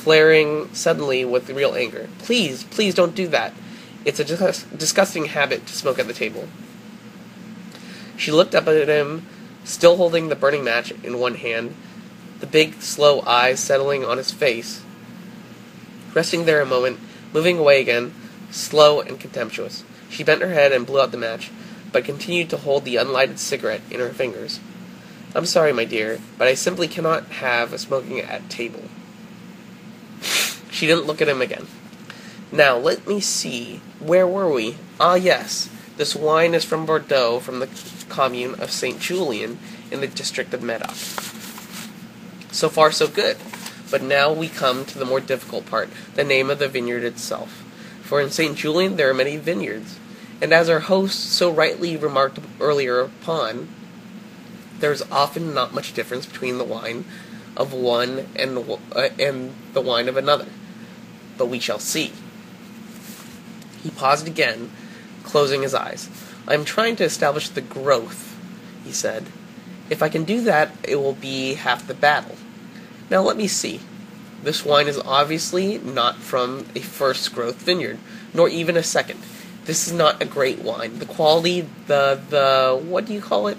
flaring suddenly with real anger. Please, please don't do that. It's a disgusting habit to smoke at the table. She looked up at him, still holding the burning match in one hand, the big, slow eyes settling on his face, resting there a moment, moving away again, slow and contemptuous. She bent her head and blew out the match, but continued to hold the unlighted cigarette in her fingers. I'm sorry, my dear, but I simply cannot have smoking at table. She didn't look at him again. Now, let me see. Where were we? Ah, yes. This wine is from Bordeaux, from the commune of St. Julien, in the district of Medoc. So far, so good. But now we come to the more difficult part, the name of the vineyard itself. For in St. Julien there are many vineyards, and as our host so rightly remarked earlier upon, there is often not much difference between the wine of one and the wine of another. But we shall see. He paused again, closing his eyes. I am trying to establish the growth, he said. If I can do that, it will be half the battle. Now let me see. This wine is obviously not from a first growth vineyard, nor even a second. This is not a great wine. The quality, what do you call it?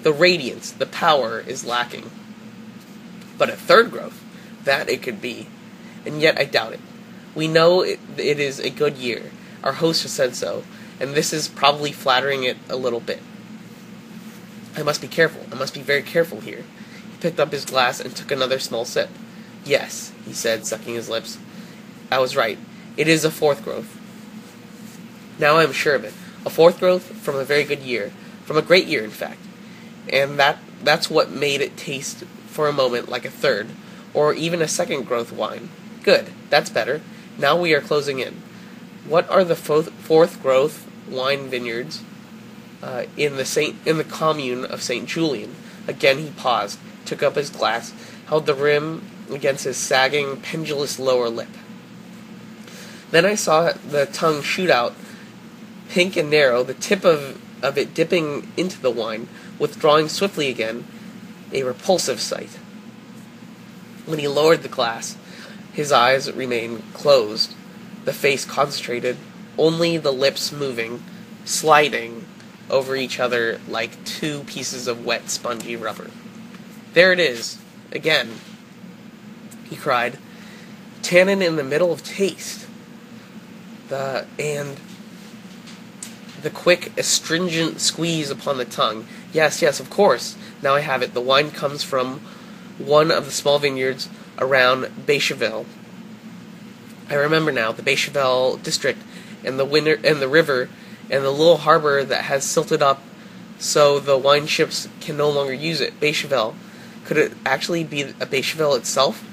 The radiance, the power is lacking. But a third growth, that it could be. And yet I doubt it. We know it is a good year. Our host has said so, and this is probably flattering it a little bit. I must be careful. I must be very careful here. He picked up his glass and took another small sip. Yes, he said, sucking his lips. I was right. It is a fourth growth. Now I am sure of it. A fourth growth from a very good year. From a great year, in fact. And that's what made it taste for a moment like a third, or even a second growth wine. Good. That's better. Now we are closing in. What are the fourth growth wine vineyards in the commune of St. Julien? Again he paused, took up his glass, held the rim against his sagging, pendulous lower lip. Then I saw the tongue shoot out, pink and narrow, the tip of it dipping into the wine, withdrawing swiftly again, a repulsive sight. When he lowered the glass, his eyes remained closed, the face concentrated, only the lips moving, sliding over each other like two pieces of wet, spongy rubber. There it is, again, he cried. Tannin in the middle of taste. And the quick, astringent squeeze upon the tongue. Yes, of course. Now I have it. The wine comes from one of the small vineyards around Becherville. I remember now, the Becherville district, and the river, and the little harbor that has silted up so the wine ships can no longer use it. Becherville. Could it actually be a Becherville itself?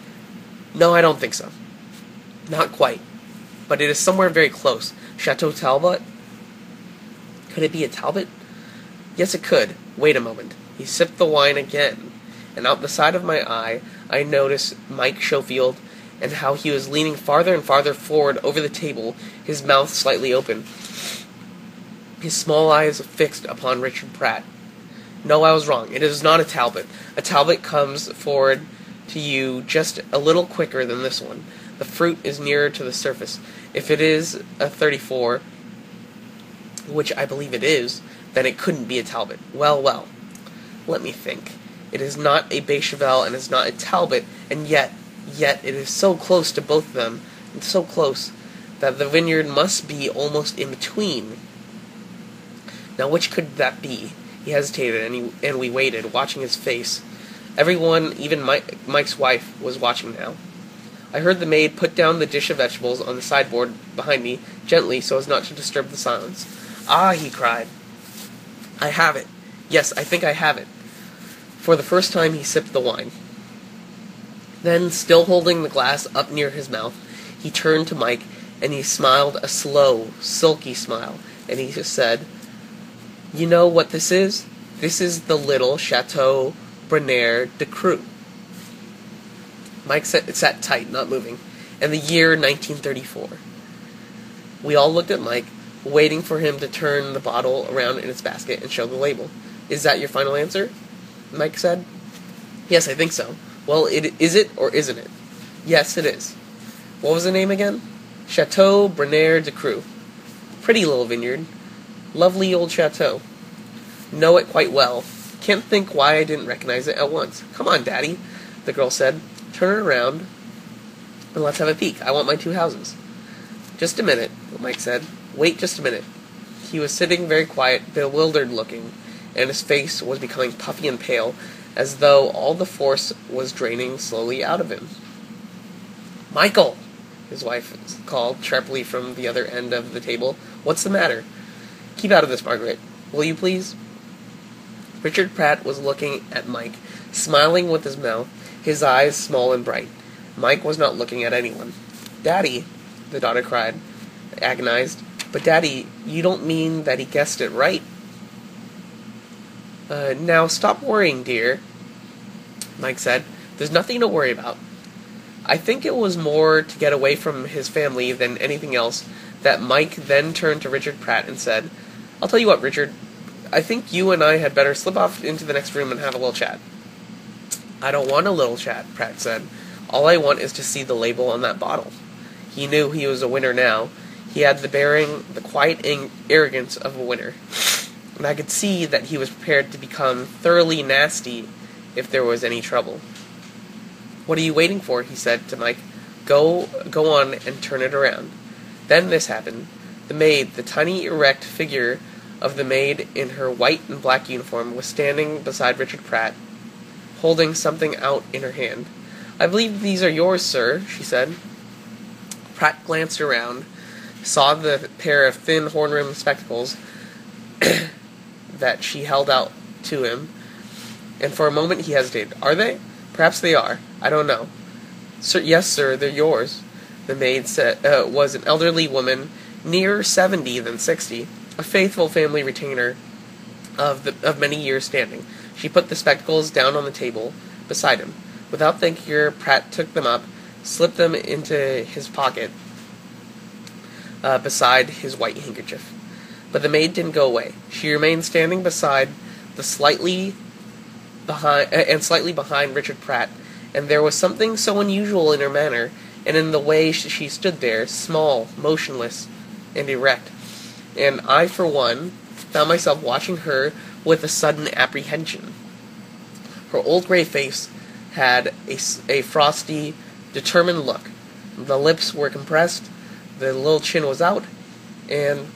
No, I don't think so. Not quite. But it is somewhere very close. Chateau Talbot? Could it be a Talbot? Yes, it could. Wait a moment. He sipped the wine again, and out the side of my eye, I noticed Mike Schofield, and how he was leaning farther and farther forward over the table, his mouth slightly open, his small eyes fixed upon Richard Pratt. No, I was wrong. It is not a Talbot. A Talbot comes forward to you just a little quicker than this one. The fruit is nearer to the surface. If it is a 34, which I believe it is, then it couldn't be a Talbot. Well. Let me think. It is not a Becherville and it's not a Talbot, and yet it is so close to both of them, and so close, that the vineyard must be almost in between. Now which could that be? He hesitated, and we waited, watching his face. Everyone, even Mike's wife, was watching now. I heard the maid put down the dish of vegetables on the sideboard behind me, gently, so as not to disturb the silence. Ah, he cried. I have it. Yes, I think I have it. For the first time he sipped the wine. Then, still holding the glass up near his mouth, he turned to Mike, and he smiled a slow, silky smile, and he just said, You know what this is? This is the little Chateau Brunaire de Cru. Mike sat tight, not moving, and the year 1934. We all looked at Mike, waiting for him to turn the bottle around in its basket and show the label. Is that your final answer? Mike said. Yes, I think so. Well, is it or isn't it? Yes, it is. What was the name again? Chateau Bernier de Creux. Pretty little vineyard. Lovely old chateau. Know it quite well. Can't think why I didn't recognize it at once. Come on, Daddy, the girl said. Turn it around and let's have a peek. I want my 2 houses. Just a minute, Mike said. Wait just a minute. He was sitting very quiet, bewildered looking, and his face was becoming puffy and pale, as though all the force was draining slowly out of him. Michael! His wife called sharply from the other end of the table. What's the matter? Keep out of this, Margaret. Will you please? Richard Pratt was looking at Mike, smiling with his mouth, his eyes small and bright. Mike was not looking at anyone. Daddy, the daughter cried, agonized. But Daddy, you don't mean that he guessed it right? Now stop worrying, dear, Mike said. There's nothing to worry about. I think it was more to get away from his family than anything else that Mike then turned to Richard Pratt and said, I'll tell you what, Richard, I think you and I had better slip off into the next room and have a little chat. I don't want a little chat, Pratt said. All I want is to see the label on that bottle. He knew he was a winner now. He had the bearing, the quiet arrogance of a winner. And I could see that he was prepared to become thoroughly nasty if there was any trouble. What are you waiting for? He said to Mike. Go on and turn it around. Then this happened. The maid, the tiny erect figure of the maid in her white and black uniform, was standing beside Richard Pratt, holding something out in her hand. I believe these are yours, sir, she said. Pratt glanced around, saw the pair of thin horn-rimmed spectacles that she held out to him, and for a moment he hesitated. Are they? Perhaps they are. I don't know. Sir, yes, sir, they're yours. The maid said, was an elderly woman, nearer 70 than 60, a faithful family retainer of many years' standing. She put the spectacles down on the table beside him. Without thinking, Pratt took them up, slipped them into his pocket beside his white handkerchief. But the maid didn't go away. She remained standing beside the slightly behind Richard Pratt, and there was something so unusual in her manner, and in the way she stood there, small, motionless, and erect. And I, for one, found myself watching her with a sudden apprehension. Her old gray face had a frosty, determined look. The lips were compressed, the little chin was out, and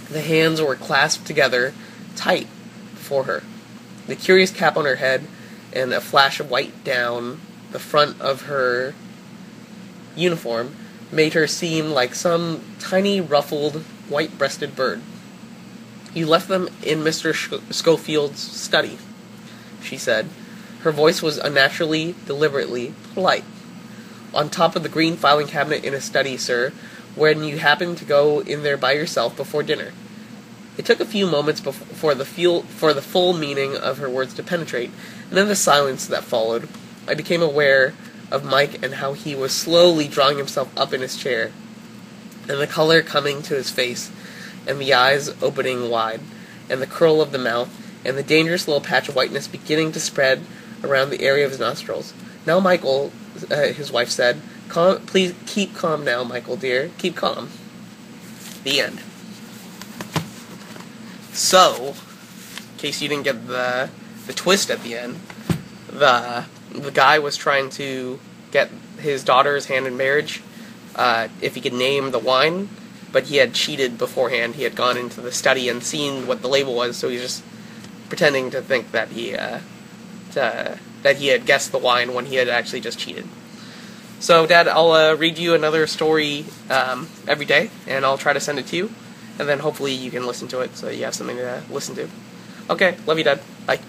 the hands were clasped together tight before her. The curious cap on her head and a flash of white down the front of her uniform made her seem like some tiny, ruffled, white-breasted bird. You left them in Mr. Schofield's study, she said. Her voice was unnaturally, deliberately polite. On top of the green filing cabinet in his study, sir, when you happened to go in there by yourself before dinner. It took a few moments for the full meaning of her words to penetrate, and in the silence that followed, I became aware of Mike and how he was slowly drawing himself up in his chair, and the color coming to his face, and the eyes opening wide, and the curl of the mouth, and the dangerous little patch of whiteness beginning to spread around the area of his nostrils. Now, Michael, his wife said, please keep calm now, Michael dear. Keep calm. The end. So, in case you didn't get the twist at the end, the guy was trying to get his daughter's hand in marriage if he could name the wine, but he had cheated beforehand. He had gone into the study and seen what the label was, so he was just pretending to think that he had guessed the wine when he had actually just cheated. So, Dad, I'll read you another story every day, and I'll try to send it to you, and then hopefully you can listen to it so you have something to listen to. Okay, love you, Dad. Bye.